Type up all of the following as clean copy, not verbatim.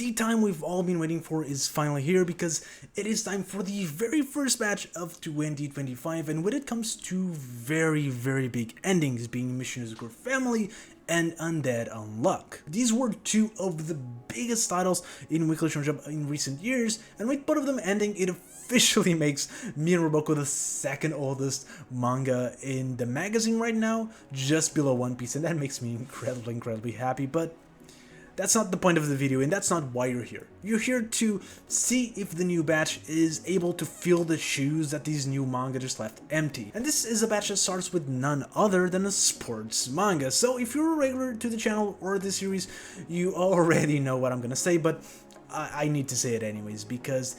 the time we've all been waiting for is finally here, because it is time for the very first batch of 2025, and when it comes to very big endings, being Mission Zero Family and Undead Unluck. These were two of the biggest titles in Weekly Shonen Jump in recent years, and with both of them ending, it officially makes me and Roboko the second oldest manga in the magazine right now, just below One Piece, and that makes me incredibly happy. But that's not the point of the video, and that's not why you're here. You're here to see if the new batch is able to fill the shoes that these new manga just left empty. And this is a batch that starts with none other than a sports manga. So if you're a regular to the channel or the series, you already know what I'm gonna say, but I need to say it anyways, because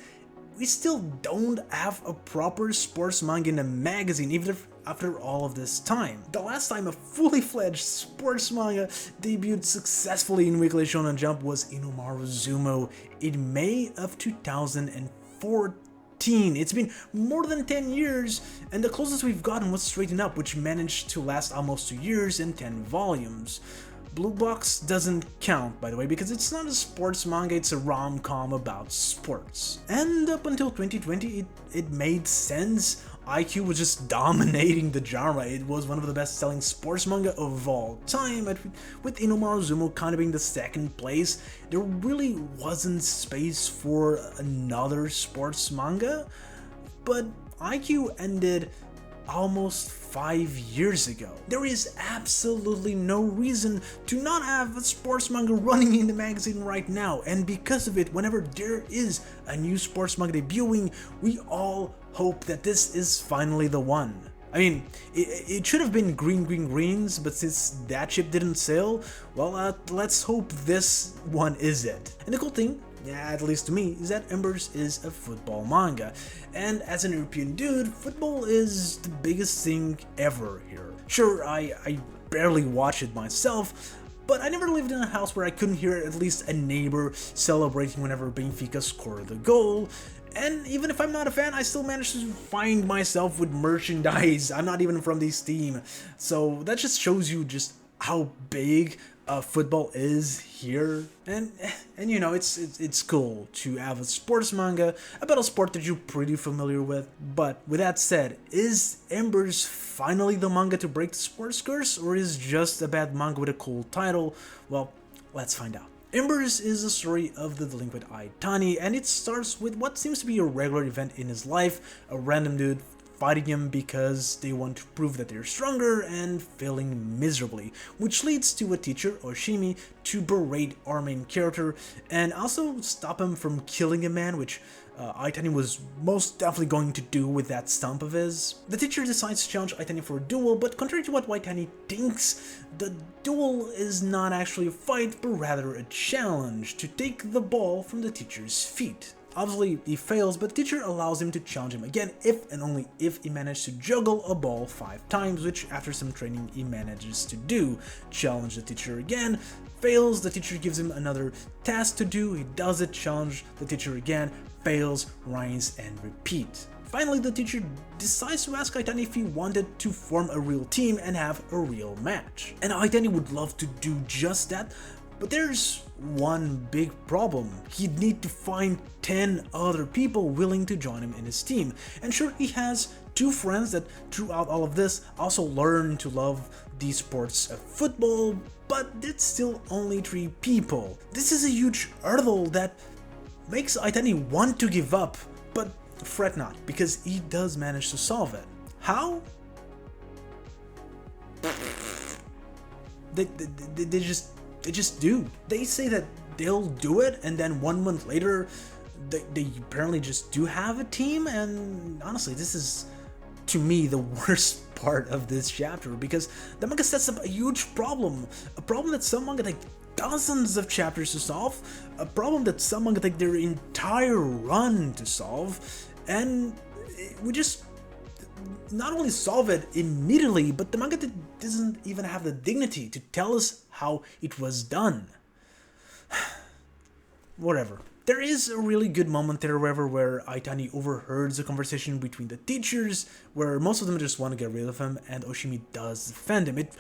we still don't have a proper sports manga in a magazine, even if after all of this time. The last time a fully fledged sports manga debuted successfully in Weekly Shonen Jump was Inomaru Zumo in May of 2014. It's been more than 10 years, and the closest we've gotten was Straighten Up, which managed to last almost 2 years and 10 volumes. Blue Box doesn't count, by the way, because it's not a sports manga, it's a rom-com about sports. And up until 2020, it made sense. IQ was just dominating the genre. It was one of the best-selling sports manga of all time, but with Inomaru Zumo kind of being the second place, there really wasn't space for another sports manga. But IQ ended almost 5 years ago. There is absolutely no reason to not have a sports manga running in the magazine right now, and because of it, whenever there is a new sports manga debuting, we all hope that this is finally the one. I mean, it should have been Green Greens, but since that ship didn't sail, well, let's hope this one is it. And the cool thing, yeah, at least to me, is that Embers is a football manga. And as an European dude, football is the biggest thing ever here. Sure, I barely watch it myself, but I never lived in a house where I couldn't hear at least a neighbor celebrating whenever Benfica scored the goal. And even if I'm not a fan, I still manage to find myself with merchandise. I'm not even from this team. So that just shows you just how big football is here, and you know, it's cool to have a sports manga about a sport that you're pretty familiar with. But with that said, is Embers finally the manga to break the sports curse, or is just a bad manga with a cool title? Well, let's find out. Embers is the story of the delinquent Aitani, and it starts with what seems to be a regular event in his life, a random dude fighting him because they want to prove that they're stronger and failing miserably, which leads to a teacher, Oshimi, to berate our main character and also stop him from killing a man, which Aitani was most definitely going to do with that stump of his. The teacher decides to challenge Aitani for a duel, but contrary to what Aitani thinks, the duel is not actually a fight, but rather a challenge to take the ball from the teacher's feet. Obviously, he fails, but the teacher allows him to challenge him again if and only if he managed to juggle a ball 5 times, which after some training he manages to do. Challenge the teacher again, fails, the teacher gives him another task to do, he does it, challenge the teacher again, fails, rinse, and repeat. Finally, the teacher decides to ask Aitani if he wanted to form a real team and have a real match. And Aitani would love to do just that, but there's one big problem. He'd need to find 10 other people willing to join him in his team. And sure, he has 2 friends that throughout all of this also learn to love the sports of football, but it's still only 3 people. This is a huge hurdle that makes Aitani want to give up, but fret not, because he does manage to solve it. How? They just do. They say that they'll do it, and then 1 month later, they apparently just do have a team. And honestly, this is, to me, the worst part of this chapter, because the manga sets up a huge problem. A problem that some manga take dozens of chapters to solve, a problem that some manga take their entire run to solve, and we just not only solve it immediately, but the manga doesn't even have the dignity to tell us how it was done. Whatever. There is a really good moment there, however, where Aitani overhears a conversation between the teachers, where most of them just want to get rid of him, and Oshimi does defend him. It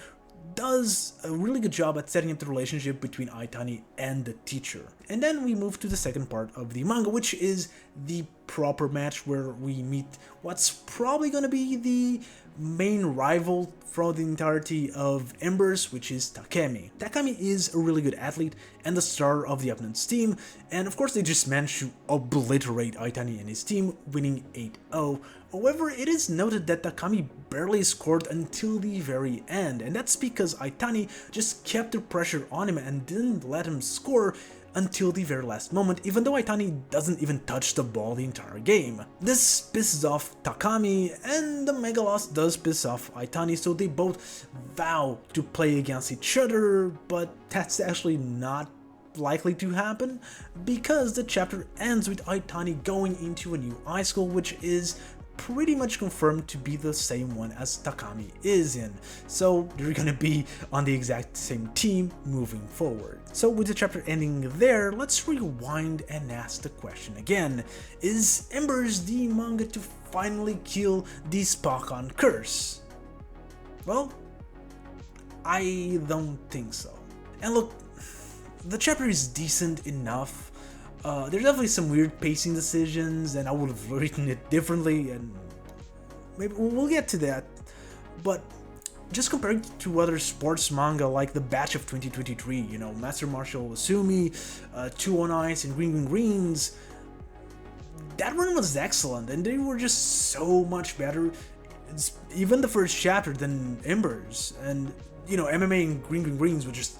does a really good job at setting up the relationship between Aitani and the teacher. And then we move to the second part of the manga, which is the proper match where we meet what's probably gonna be the main rival throughout the entirety of Embers, which is Takemi. Takemi is a really good athlete and the star of the opponent's team, and of course they just managed to obliterate Aitani and his team, winning 8-0. However, it is noted that Takami barely scored until the very end, and that's because Aitani just kept the pressure on him and didn't let him score until the very last moment, even though Aitani doesn't even touch the ball the entire game. This pisses off Takami, and the mega loss does piss off Aitani, so they both vow to play against each other, but that's actually not likely to happen, because the chapter ends with Aitani going into a new high school, which is pretty much confirmed to be the same one as Takami is in, so they're gonna be on the exact same team moving forward. So with the chapter ending there, let's rewind and ask the question again: is Embers the manga to finally kill the Spokon curse? Well, I don't think so. And look, the chapter is decent enough. There's definitely some weird pacing decisions, and I would have written it differently, and maybe we'll get to that. But just comparing to other sports manga like the Batch of 2023, you know, Master Martial Asumi, Two on Ice, and Green Green Greens, that run was excellent, and they were just so much better, even the first chapter, than Embers. And, you know, MMA and Green Green Greens were just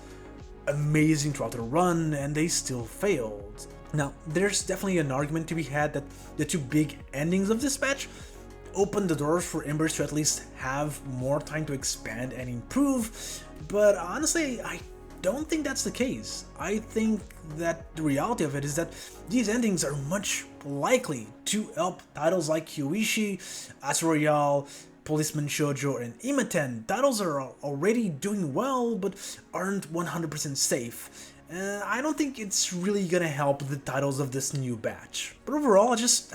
amazing throughout the run, and they still failed. Now, there's definitely an argument to be had that the two big endings of this batch opened the doors for Embers to at least have more time to expand and improve, but honestly, I don't think that's the case. I think that the reality of it is that these endings are much likely to help titles like Kyoishi, Asa Royale, Policeman Shoujo, and Imaten. Titles are already doing well, but aren't 100% safe. I don't think it's really gonna help the titles of this new batch. But overall, I just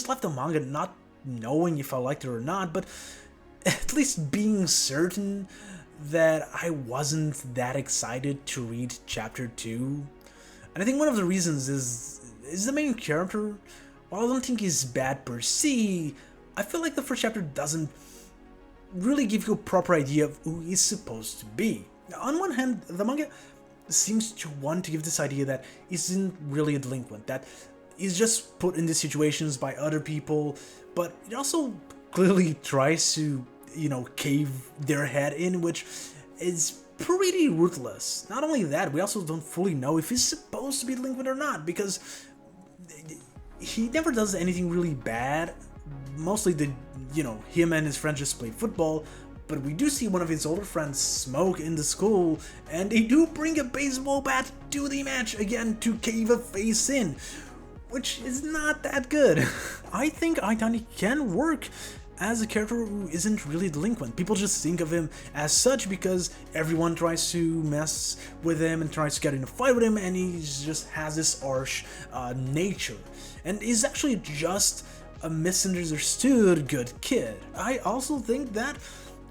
left the manga not knowing if I liked it or not, but at least being certain that I wasn't that excited to read chapter 2. And I think one of the reasons is the main character. While I don't think he's bad per se, I feel like the first chapter doesn't really give you a proper idea of who he's supposed to be. On one hand, the manga seems to want to give this idea that he's isn't really a delinquent, that he's just put in these situations by other people, but it also clearly tries to, you know, cave their head in, which is pretty ruthless. Not only that, we also don't fully know if he's supposed to be delinquent or not, because he never does anything really bad. Mostly him and his friends just play football, but we do see one of his older friends smoke in the school, and they do bring a baseball bat to the match again to cave a face in, which is not that good. I think Aitani can work as a character who isn't really delinquent. People just think of him as such because everyone tries to mess with him and tries to get in a fight with him, and he just has this harsh nature. And he's actually just a misunderstood good kid. I also think that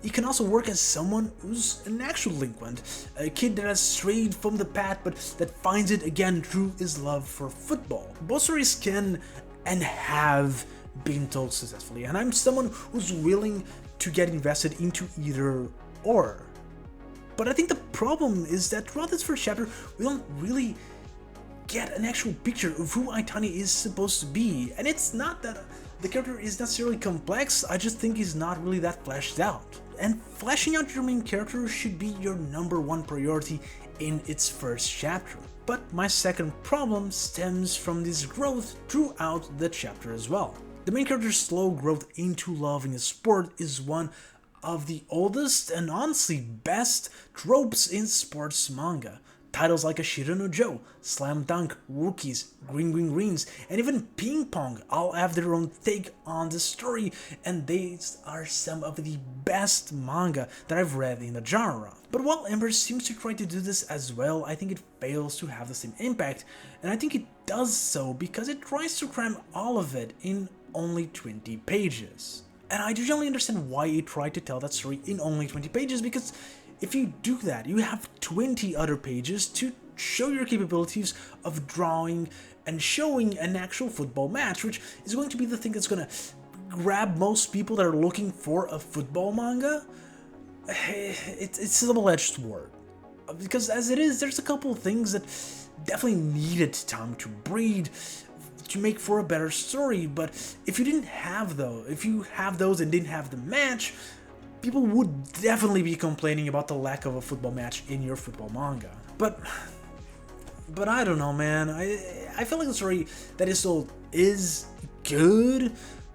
he can also work as someone who's an actual delinquent, a kid that has strayed from the path but that finds it again through his love for football. Both stories can and have been told successfully, and I'm someone who's willing to get invested into either or. But I think the problem is that throughout this first chapter, we don't really get an actual picture of who Aitani is supposed to be, and it's not that the character is necessarily complex, I just think he's not really that fleshed out. And fleshing out your main character should be your #1 priority in its first chapter. But my second problem stems from this growth throughout the chapter as well. The main character's slow growth into loving a sport is one of the oldest and honestly best tropes in sports manga. Titles like Ashira no Joe, Slam Dunk, Rookies, Green Green Greens, and even Ping Pong all have their own take on the story, and these are some of the best manga that I've read in the genre. But while Embers seems to try to do this as well, I think it fails to have the same impact, and I think it does so because it tries to cram all of it in only 20 pages. And I do generally understand why it tried to tell that story in only 20 pages, because if you do that, you have 20 other pages to show your capabilities of drawing and showing an actual football match, which is going to be the thing that's going to grab most people that are looking for a football manga. It's a double-edged sword, because as it is, there's a couple of things that definitely needed time to breed to make for a better story. But if you didn't have those, if you have those and didn't have the match, people would definitely be complaining about the lack of a football match in your football manga. But I don't know, man. I feel like the story that is told is good,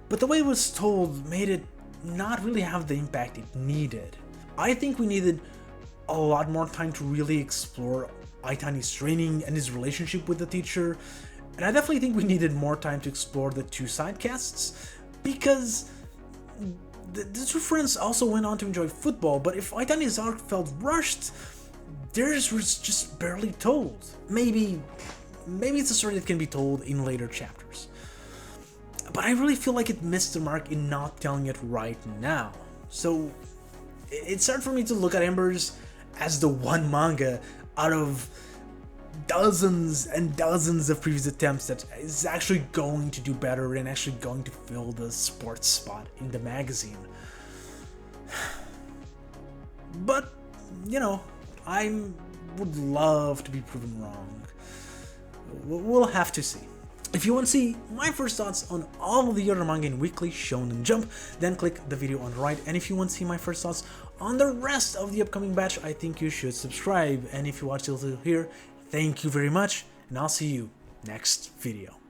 but the way it was told made it not really have the impact it needed. I think we needed a lot more time to really explore Aitani's training and his relationship with the teacher, and I definitely think we needed more time to explore the two sidecasts, because the two friends also went on to enjoy football, but if Aitani's arc felt rushed, theirs was just barely told. Maybe it's a story that can be told in later chapters, but I really feel like it missed the mark in not telling it right now. So it's hard for me to look at Embers as the one manga out of dozens and dozens of previous attempts that is actually going to do better and actually going to fill the sports spot in the magazine. But, you know, I would love to be proven wrong. We'll have to see. If you want to see my first thoughts on all of the other manga in Weekly Shonen Jump, then click the video on the right. And if you want to see my first thoughts on the rest of the upcoming batch, I think you should subscribe. And if you watched till here, thank you very much, and I'll see you next video.